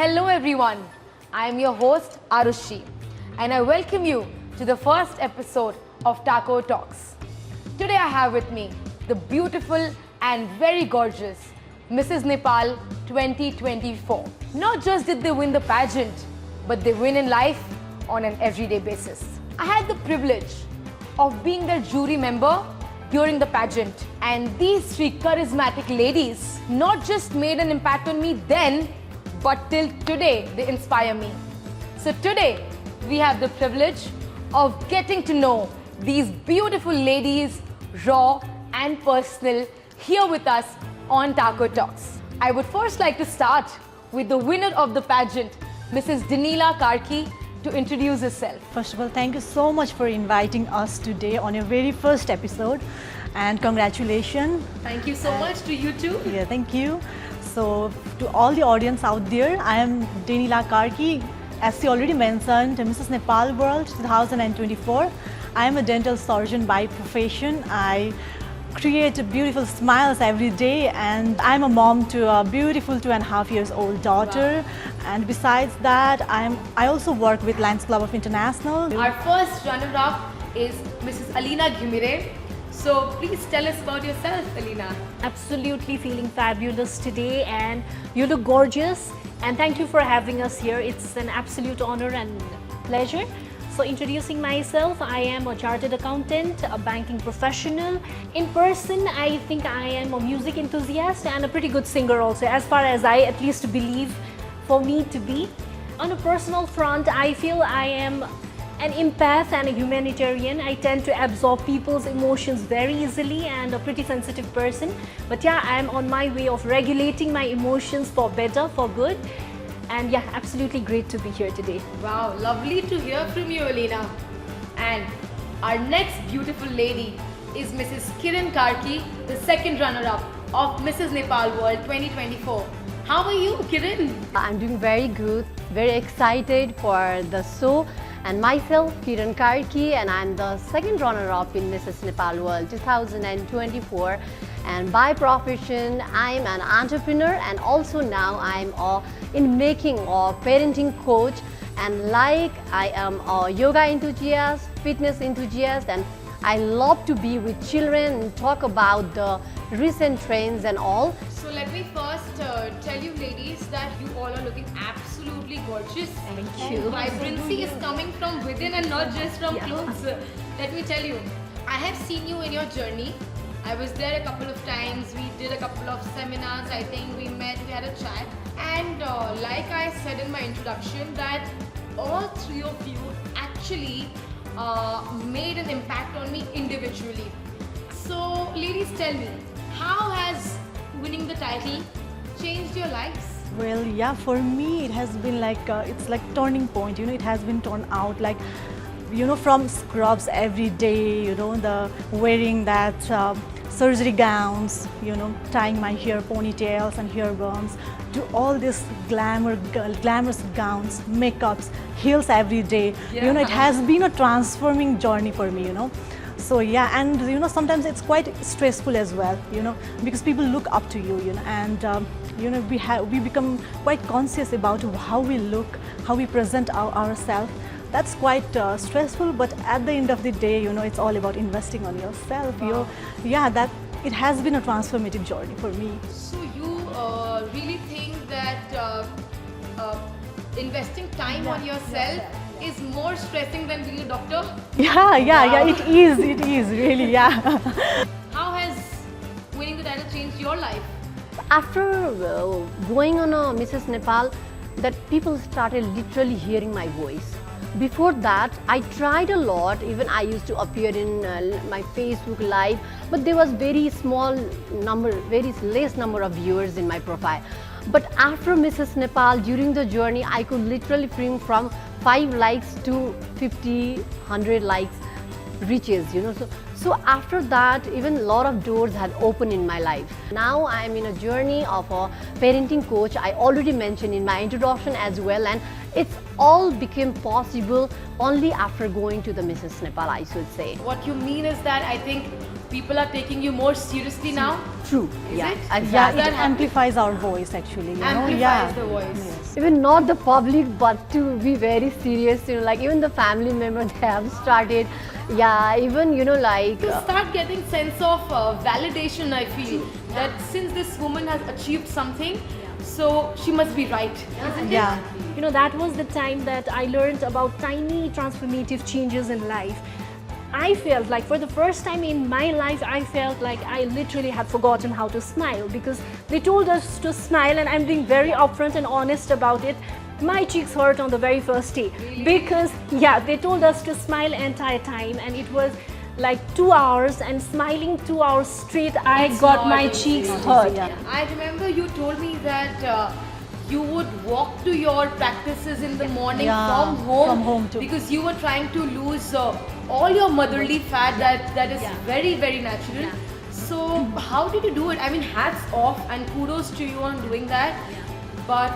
Hello everyone, I am your host Aarushi and I welcome you to the first episode of Taco Talks. Today I have with me the beautiful and very gorgeous Mrs. Nepal 2024. Not just did they win the pageant, but they win in life on an everyday basis. I had the privilege of being their jury member during the pageant, and these three charismatic ladies not just made an impact on me then, but till today they inspire me. So today we have the privilege of getting to know these beautiful ladies raw and personal here with us on Taco Talks. I would first like to start with the winner of the pageant, Mrs. Danila Karki, to introduce herself. First of all, thank you so much for inviting us today on your very first episode, and congratulations. Thank you so much to you too. Yeah, thank you. So to all the audience out there, I am Danila Karki. As you already mentioned, Mrs. Nepal World 2024. I am a dental surgeon by profession. I create beautiful smiles every day, and I'm a mom to a beautiful 2.5 years old daughter. Wow. And besides that, I also work with Lions Club of International. Our first runner-up is Mrs. Alina Ghimire. So please tell us about yourself, Alina. Absolutely feeling fabulous today, and you look gorgeous, and thank you for having us here. It's an absolute honor and pleasure. So introducing myself, I am a chartered accountant, a banking professional. In person, I think I am a music enthusiast and a pretty good singer also, as far as I at least believe for me to be. On a personal front, I feel I am an empath and a humanitarian. I tend to absorb people's emotions very easily and a pretty sensitive person. But yeah, I'm on my way of regulating my emotions for better, for good. And yeah, absolutely great to be here today. Wow, lovely to hear from you, Alina. And our next beautiful lady is Mrs. Kiran Karki, the second runner-up of Mrs. Nepal World 2024. How are you, Kiran? I'm doing very good, very excited for the show. And myself, Kiran Karki, and I'm the second runner-up in Mrs. Nepal World 2024. And by profession, I'm an entrepreneur, and also now I'm in making a parenting coach. And like I am a yoga enthusiast, fitness enthusiast, and I love to be with children and talk about the recent trends and all. So let me first tell you ladies that you all are looking absolutely gorgeous. Thank you. Vibrancy is coming from within and not just from clothes. Let me tell you, I have seen you in your journey. I was there a couple of times. We did a couple of seminars. I think we met, we had a chat. And like I said in my introduction, that all three of you actually made an impact on me individually. So ladies, tell me, how has winning the title changed your lives? Well, yeah, for me it has been like, it's like turning point, it has been turned out like, from scrubs every day, the wearing that surgery gowns, tying my hair ponytails and hair buns, to all these glamorous gowns, makeups, heels every day. Yeah. It has been a transforming journey for me, So yeah, and sometimes it's quite stressful as well, because people look up to you, and we become quite conscious about how we look, how we present ourselves. That's quite stressful, but at the end of the day, it's all about investing on yourself. Wow. It has been a transformative journey for me. So you really think that investing time on yourself is more stressing than being a doctor? Yeah, it is really, yeah. How has winning the title changed your life? After going on a Mrs. Nepal, that people started literally hearing my voice. Before that, I tried a lot. Even I used to appear in my Facebook Live, but there was very less number of viewers in my profile. But after Mrs. Nepal, during the journey, I could literally bring from 5 likes to 50, 100 likes reaches, So after that, even a lot of doors had opened in my life. Now I am in a journey of a parenting coach. I already mentioned in my introduction as well, and it's all became possible only after going to the Mrs. Nepal, I should say. What you mean is that I think people are taking you more seriously now? True. Is Yeah, it? exactly. Yeah, Does it that happen? amplifies our voice actually. You know? Amplifies Yeah. the voice. Yes. Even not the public, but to be very serious, like even the family members, they have started, yeah, even, like, You start getting sense of validation, I feel, that since this woman has achieved something, so she must be right, isn't it? Yeah. That was the time that I learned about tiny transformative changes in life. I felt like for the first time in my life, I felt like I literally had forgotten how to smile, because they told us to smile, and I'm being very upfront and honest about it. My cheeks hurt on the very first day because, yeah, they told us to smile entire time, and it was like 2 hours, and smiling 2 hours straight, I It's got not my easy. cheeks Not easy, hurt. yeah. I remember you told me that you would walk to your practices in the morning Yeah, from home too. because you were trying to lose all your motherly fat that is very, very natural. So how did you do it? I mean, hats off and kudos to you on doing that. But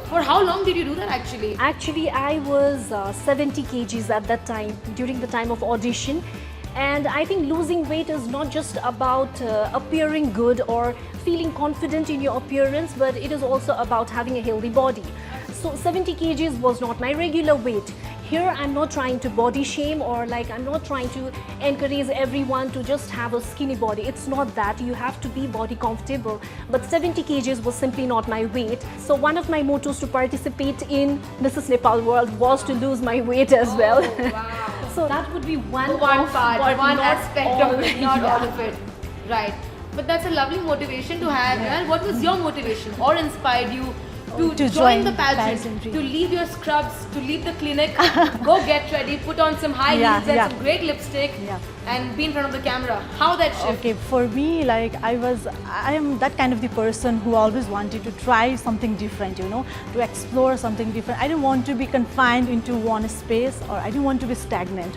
for how long did you do that actually? Actually, I was 70 kgs at that time, during the time of audition. And I think losing weight is not just about appearing good or feeling confident in your appearance, but it is also about having a healthy body. So 70 kgs was not my regular weight. Here I'm not trying to body shame, or like I'm not trying to encourage everyone to just have a skinny body. It's not that. You have to be body comfortable. But 70 kgs was simply not my weight. So one of my mottos to participate in Mrs. Nepal World was to lose my weight as well. Wow. So that would be one One part, but one not aspect all. of it, not Yeah. all of it. Right. But that's a lovely motivation to have. Yeah. What was your motivation or inspired you to To join join the pageant, pageantry. to leave your scrubs, to leave the clinic, go get ready, put on some high Yeah, heels and yeah. some great lipstick Yeah. and be in front of the camera? How that shift? Okay, for me, like I am that kind of the person who always wanted to try something different, to explore something different. I didn't want to be confined into one space, or I didn't want to be stagnant.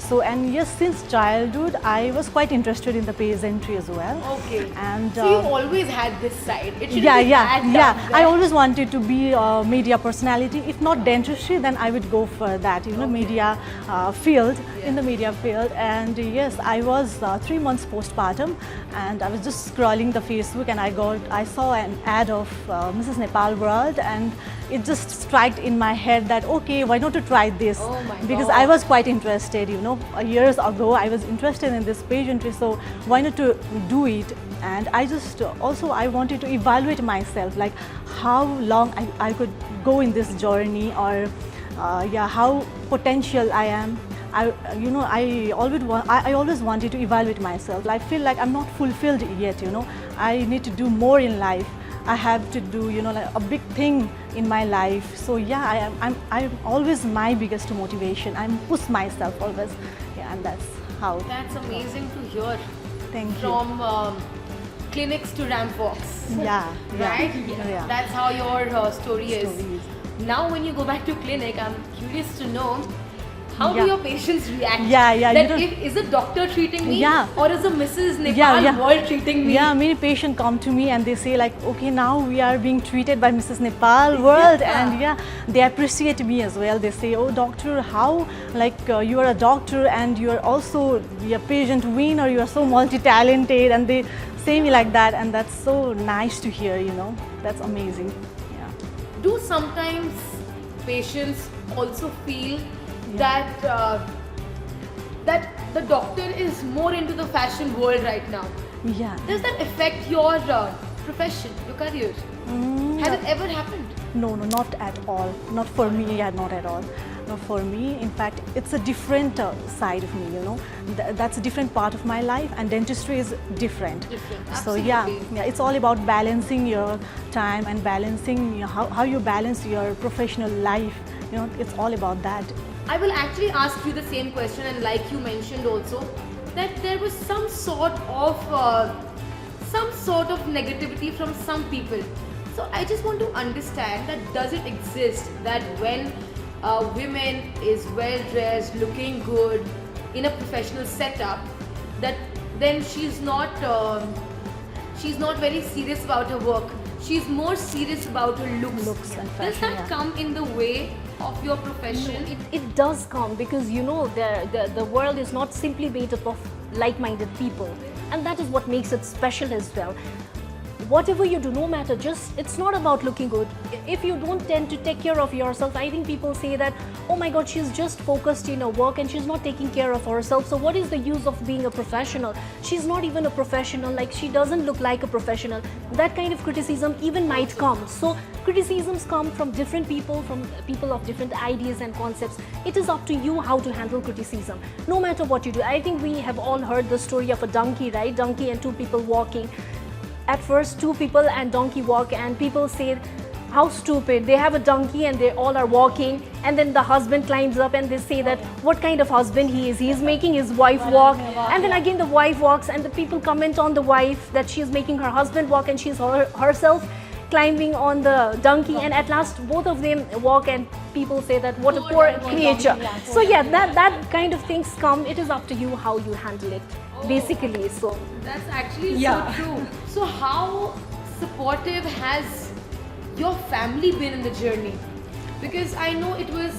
So, and yes, since childhood, I was quite interested in the pageantry as well. Okay. And So you always had this side. It shouldn't yeah, be that yeah. down I there. always wanted to be a media personality. If not dentistry, then I would go for that, media field, in the media field. And yes, I was 3 months postpartum, and I was just scrolling the Facebook, and I saw an ad of Mrs. Nepal World, and it just struck in my head that okay, why not to try this? Oh my Because God. I was quite interested, years ago I was interested in this pageantry, so why not to do it? And I just also I wanted to evaluate myself, like how long I could go in this journey, or how potential I am. I always wanted to evaluate myself. I feel like I'm not fulfilled yet. I need to do more in life. I have to do, like a big thing in my life. So yeah, I'm always my biggest motivation. I'm push myself always, and that's how. That's amazing to hear. Thank you. From clinics to ramp walks. Yeah, Right? yeah. That's how your story is. Story is. Now when you go back to clinic, I'm curious to know, how do Yeah. your patients react? Yeah, That you is a doctor treating me, Yeah. or is a Mrs. Nepal World treating me? Yeah, many patients come to me and they say like, okay, now we are being treated by Mrs. Nepal World, and they appreciate me as well. They say, oh doctor, how you are a doctor and you are also a patient winner, you are so multi-talented, and they say me like that, and that's so nice to hear, that's amazing. Yeah. Do sometimes patients also feel that that the doctor is more into the fashion world right now? Yeah. Does that affect your profession, your career? Has it ever happened? No, not at all. Not for me, not at all. Not for me. In fact, it's a different side of me, That's a different part of my life, and dentistry is different. So yeah, it's all about balancing your time and balancing how you balance your professional life. It's all about that. I will actually ask you the same question, and like you mentioned also, that there was some sort of negativity from some people. So I just want to understand that does it exist that when a woman is well dressed, looking good in a professional setup, that then she's not very serious about her work. She's more serious about her looks. Looks and Does fashion, that come in the way of your profession? It does come, because the world is not simply made up of like-minded people. and that is what makes it special as well. Whatever you do, no matter, just it's not about looking good. If you don't tend to take care of yourself, I think people say that, oh my god, she's just focused in her work and she's not taking care of herself, so what is the use of being a professional? She's not even a professional, like she doesn't look like a professional. That kind of criticism even might come. So criticisms come from different people, from people of different ideas and concepts. It is up to you how to handle criticism, no matter what you do. I think we have all heard the story of a donkey, right? Donkey and two people walking. At first, two people and donkey walk, and people say, how stupid, they have a donkey and they all are walking, and then the husband climbs up and they say that what kind of husband he is making his wife walk, and then again the wife walks and the people comment on the wife that she is making her husband walk and she's herself climbing on the donkey, and at last both of them walk and people say that what a poor creature. So yeah, that kind of things come. It is up to you how you handle it, basically. So that's actually so true. So how supportive has your family been in the journey? Because I know it was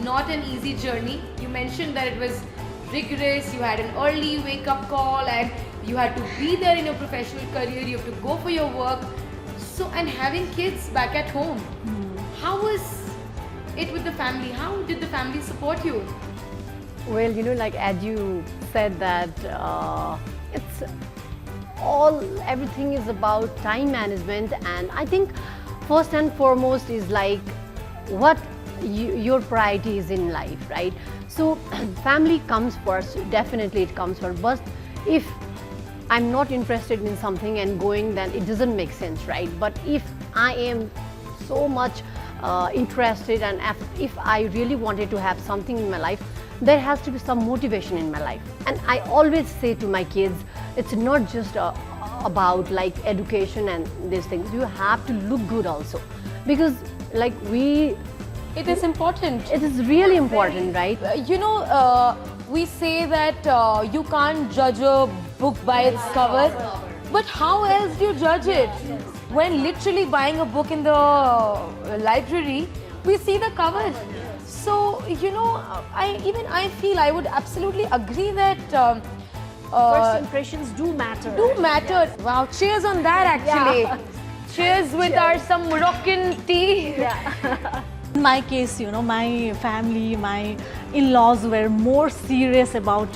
not an easy journey. You mentioned that it was rigorous, you had an early wake-up call and you had to be there in your professional career, you have to go for your work. So, and having kids back at home, how was it with the family? How did the family support you? Well, like as you said that it's everything is about time management, and I think first and foremost is like what your priority is in life, right? So family comes first, definitely it comes first, but if I'm not interested in something and going, then it doesn't make sense, right? But if I am so much interested and if I really wanted to have something in my life, there has to be some motivation in my life. And I always say to my kids, it's not just about like education and these things. You have to look good also, because like It is important. it is really important, right? We say that you can't judge a book by its cover, but how else do you judge it? When literally buying a book in the library, we see the cover. So, I feel I would absolutely agree that first impressions do matter. Wow, cheers on that actually. Yeah. Cheers with our some Moroccan tea. In my case, my family, my in-laws were more serious about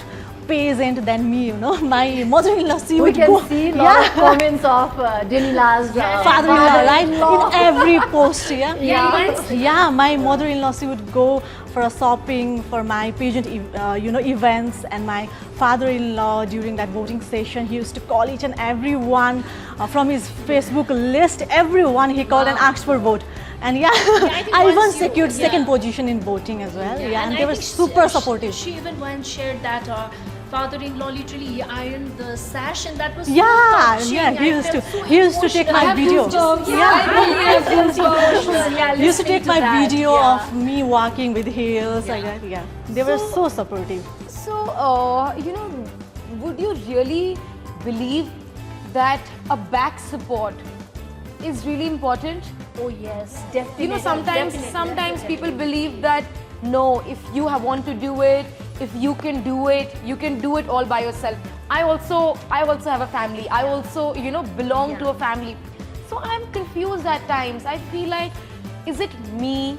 peasant than me, My mother-in-law, she We would can go, see a lot of comments of Denila's father-in-law, right? In every post, Yeah. Yeah, my mother-in-law, she would go for a shopping for my pageant, events, and my father-in-law during that voting session, he used to call each and everyone from his Facebook list. Everyone he called and asked for vote. And I even secured second position in voting as well. And they were super supportive. She even once shared that father-in-law literally ironed the sash, and that was so Yeah, touching. he used to take my video. He used to take my video of me walking with heels like that. Yeah, they were so supportive. So, would you really believe that a back support is really important? Oh yes, definitely. Sometimes people believe that no, if you want to do it, if you can do it all by yourself. I also have a family. I also, belong to a family. So I'm confused at times. I feel like, is it me?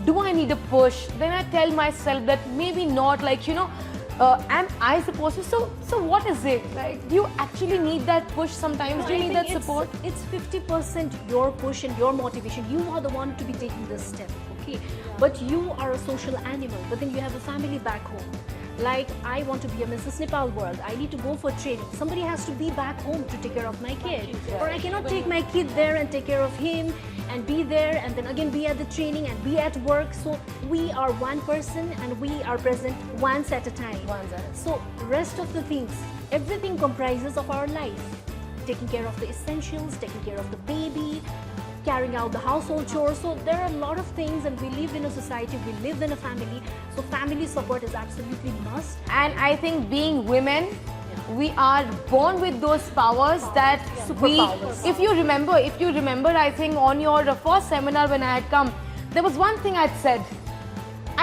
Do I need a push? Then I tell myself that maybe not, am I supposed to? So what is it? Like, do you actually need that push sometimes? Do you need that support? It's 50% your push and your motivation. You are the one to be taking this step, okay? But you are a social animal, but then you have a family back home. Like, I want to be a Mrs. Nepal World. I need to go for training. Somebody has to be back home to take care of my kid. Or I cannot take my kid there and take care of him and be there and then again be at the training and be at work. So we are one person and we are present once at a time. So rest of the things, everything comprises of our life. Taking care of the essentials, taking care of the baby, carrying out the household chores. So there are a lot of things, and we live in a society, we live in a family. So family support is absolutely must. And I think being women, we are born with those powers that Superpowers. If you remember, I think on your first seminar when I had come, there was one thing I'd said.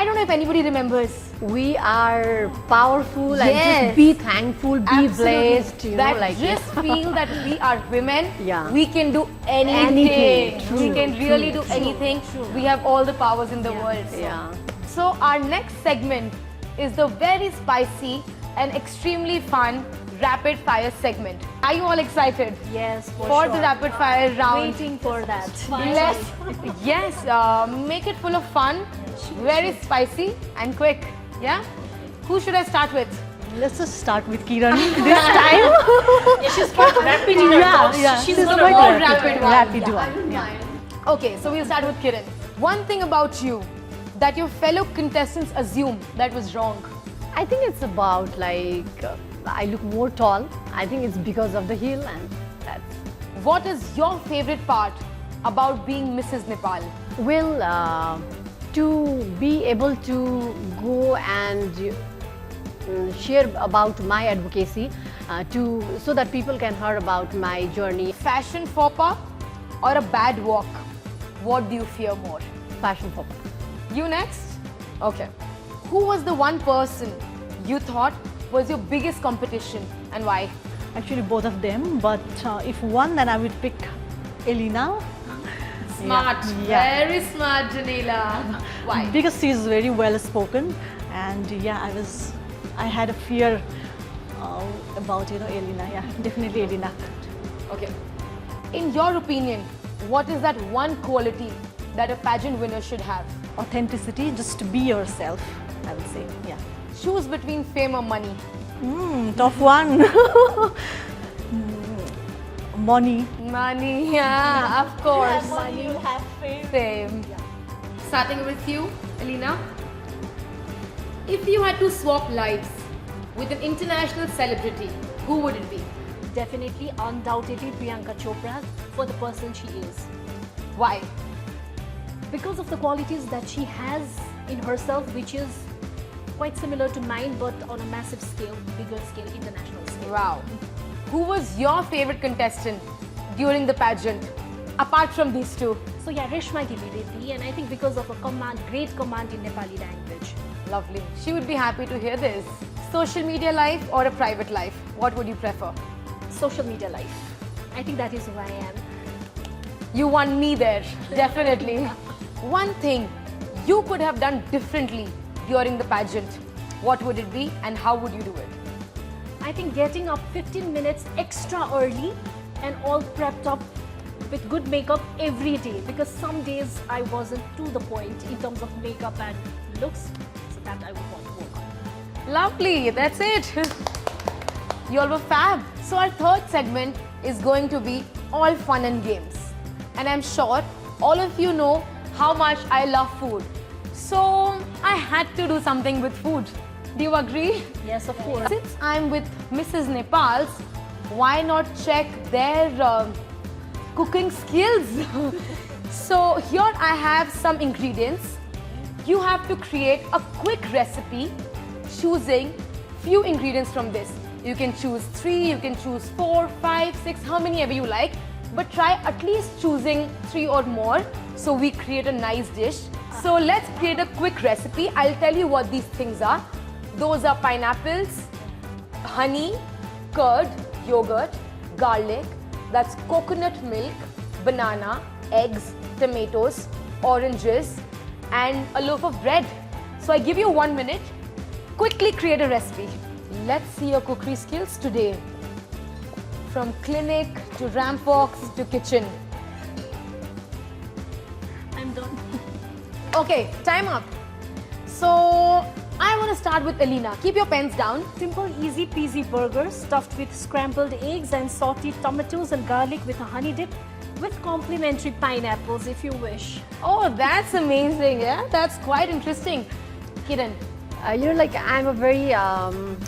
I don't know if anybody remembers. We are powerful and Yes. just be thankful, be Absolutely. blessed, you that know, like just feel that we are women. Yeah. We can do anything. Anything. We True, can really do anything. We have all the powers in the world. yeah. So our next segment is the very spicy and extremely fun rapid fire segment. Are you all excited Yes, for for sure. the rapid fire round? Waiting for that. Yes, make it full of fun, very spicy and quick. Yeah? Who should I start with? Let's just start with Kiran this time. She's quite rapid in her talks. She's This is gonna a go more rapid. rapid one. Rapid one. Yeah. Okay, so we'll start with Kiran. One thing about you that your fellow contestants assume that was wrong. I think it's about like I look more tall. I think it's because of the heel, and that's What is your favorite part about being Mrs. Nepal? well, to be able to go and share about my advocacy so that people can hear about my journey. Fashion faux pas or a bad walk? What do you fear more? Fashion for You next? Okay. Who was the one person you thought was your biggest competition and why? Actually, both of them. But if one, then I would pick Elena. Smart. Yeah. Very smart, Janila. Why? Because she is very well spoken, and yeah, I had a fear about Elena. Yeah, definitely Elena. Okay. In your opinion, what is that one quality that a pageant winner should have? Authenticity, just to be yourself, I would say. Yeah. Choose between fame or money. Tough one. Money. Money, yeah, of course. Money, you have fame. Fame. Starting with you, Alina. If you had to swap lives with an international celebrity, who would it be? Definitely, undoubtedly, Priyanka Chopra for the person she is. Why? Because of the qualities that she has in herself, which is quite similar to mine, but on a massive scale, bigger scale, international scale. Wow. Who was your favorite contestant during the pageant, apart from these two? So yeah, Reshma Giri, and I think because of a great command in Nepali language. Lovely. She would be happy to hear this. Social media life or a private life? What would you prefer? Social media life. I think that is who I am. You want me there, definitely. One thing you could have done differently during the pageant, what would it be and how would you do it? I think getting up 15 minutes extra early and all prepped up with good makeup every day, because some days I wasn't to the point in terms of makeup and looks, so that I would want to work on. Lovely, that's it. You all were fab. So our third segment is going to be all fun and games. And I'm sure all of you know how much I love food. So I had to do something with food. Do you agree? Yes, of course. Since I'm with Mrs. Nepal's, why not check their cooking skills? So here I have some ingredients. You have to create a quick recipe choosing few ingredients from this. You can choose 3, you can choose 4, 5, 6, how many ever you like. But try at least choosing 3 or more so we create a nice dish. So let's create a quick recipe. I'll tell you what these things are. Those are pineapples, honey, curd, yogurt, garlic, that's coconut milk, banana, eggs, tomatoes, oranges, and a loaf of bread. So I give you 1 minute. Quickly create a recipe. Let's see your cookery skills today. From clinic to ramp walks to kitchen. I'm done. Okay, time up. So I want to start with Alina. Keep your pens down. Simple, easy peasy burger stuffed with scrambled eggs and sauteed tomatoes and garlic with a honey dip with complimentary pineapples if you wish. Oh, that's amazing. Yeah, that's quite interesting. Kiran. like I'm a very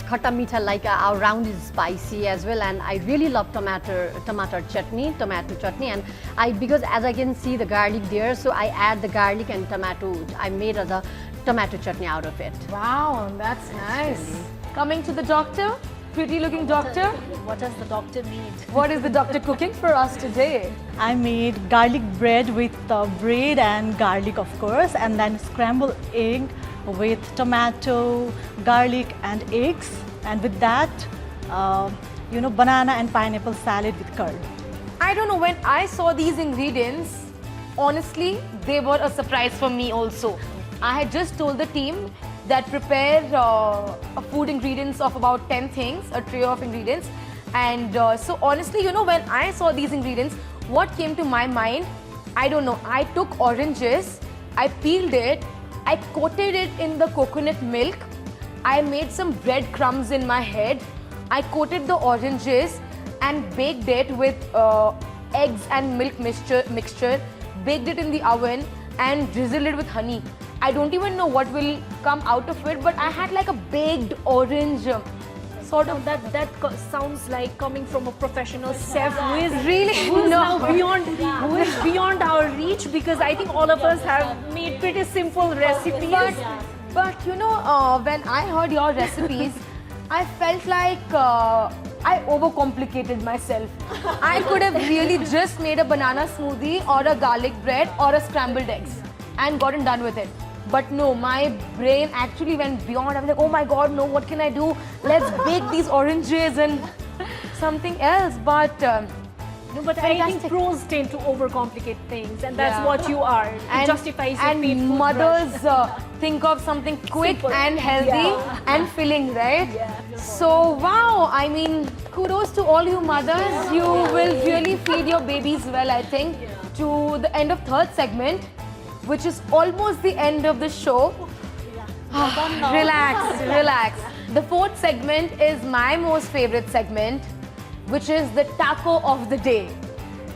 khata meetha, like our round is spicy as well, and I really love tomato chutney, and because as I can see the garlic there, so I add the garlic and tomato. I made the tomato chutney out of it. Wow, that's nice. Coming to the doctor, pretty looking doctor. What does the doctor need? What is the doctor cooking for us today? I made garlic bread with bread and garlic, of course, and then scrambled egg with tomato, garlic and eggs, and with that, banana and pineapple salad with curd. I don't know, when I saw these ingredients, honestly, they were a surprise for me also. I had just told the team that prepare a food ingredients of about 10 things, a tray of ingredients. And so honestly, when I saw these ingredients, what came to my mind, I don't know, I took oranges, I peeled it, I coated it in the coconut milk, I made some breadcrumbs in my head, I coated the oranges and baked it with eggs and milk mixture, baked it in the oven and drizzled it with honey. I don't even know what will come out of it, but I had like a baked orange sort of. That sounds like coming from a professional chef who is Really? who is No. now beyond our reach, because I think all of us have made pretty simple recipes. But when I heard your recipes, I felt like I overcomplicated myself. I could have really just made a banana smoothie or a garlic bread or a scrambled eggs and gotten done with it. But no, my brain actually went beyond. I was like, oh my god, no, what can I do? Let's bake these oranges and something else. But No, but I think fantastic. pros tend to overcomplicate things, and that's Yeah. what you are. It justifies your and paid food mothers rush. think of something quick Simple. and healthy and filling, right? So wow, I mean, kudos to all you mothers. You will really feed your babies well, I think. To the end of third segment, which is almost the end of the show. Relax, relax. The fourth segment is my most favorite segment, which is the taco of the day.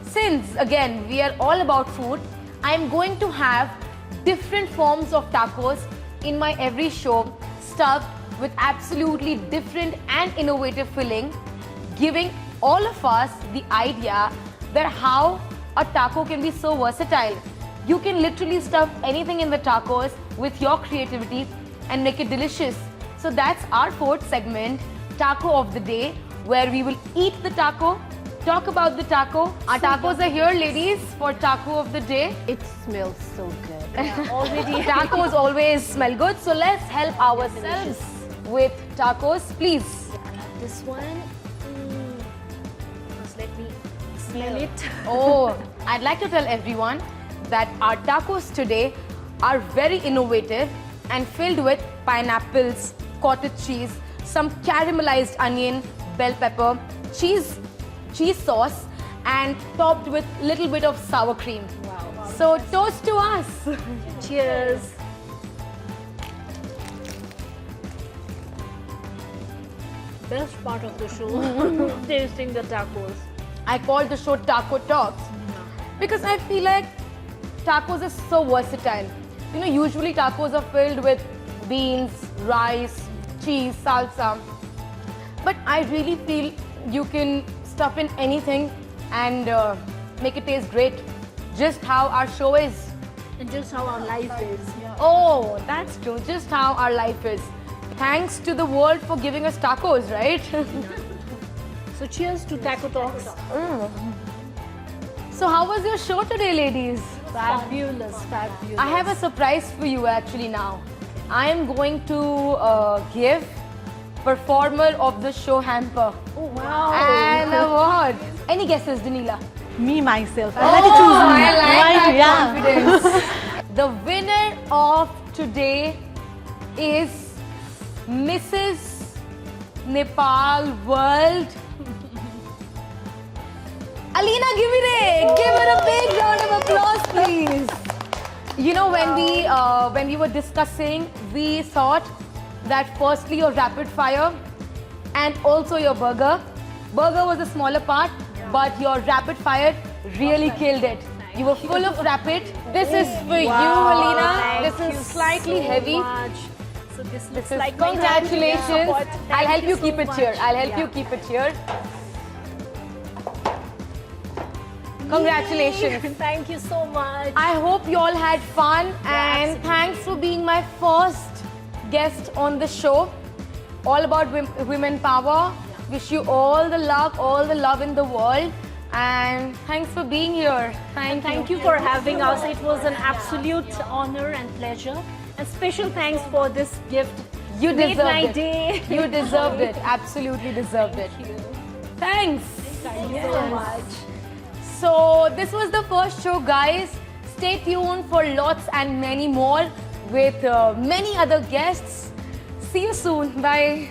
Since again we are all about food, I'm going to have different forms of tacos in my every show, stuffed with absolutely different and innovative filling, giving all of us the idea that how a taco can be so versatile. You can literally stuff anything in the tacos with your creativity and make it delicious. So that's our fourth segment, taco of the day, where we will eat the taco, talk about the taco. Our tacos are here, ladies, for taco of the day. It smells so good. Already. Tacos always smell good, so let's help ourselves with tacos, please. This one, just let me smell it. Oh, I'd like to tell everyone that our tacos today are very innovative and filled with pineapples, cottage cheese, some caramelized onion, bell pepper, cheese sauce, and topped with little bit of sour cream. Wow. So toast to us. Cheers. Best part of the show, tasting the tacos. I call the show Taco Talks because I feel like tacos is so versatile. Usually tacos are filled with beans, rice, cheese, salsa. But I really feel you can stuff in anything and make it taste great. Just how our show is. And just how our life is. Oh, that's true. Just how our life is. Thanks to the world for giving us tacos, right? So cheers to Taco Talks. So how was your show today, ladies? Fabulous, fabulous. I have a surprise for you actually now. I am going to give performer of the show hamper Oh wow. an award. Any guesses, Danila? Me, myself. I let you choose me. I like Right? that Yeah. confidence. The winner of today is Mrs. Nepal World. Alina Givire, give her a big round of applause, please. When we were discussing, we thought that firstly your rapid fire and also your burger. Burger was the smaller part, but your rapid fire really killed it. You were full of rapid. This is for you, Alina. Thank This you is slightly so heavy. much. So this looks This is like my congratulations. support. I'll Thank help you so keep it here. much. I'll help you keep it here. Congratulations. Thank you so much. I hope you all had fun and absolutely. thanks for being my first guest on the show. All about women power. Wish you all the luck, all the love in the world, and thanks for being here. Thank you for having us. It was an absolute honor and pleasure. And special thanks for this gift. You Made deserved my it. day. You deserved it. Absolutely deserved it. Thanks. Thank you so much. So this was the first show, guys. Stay tuned for lots and many more with many other guests. See you soon. Bye.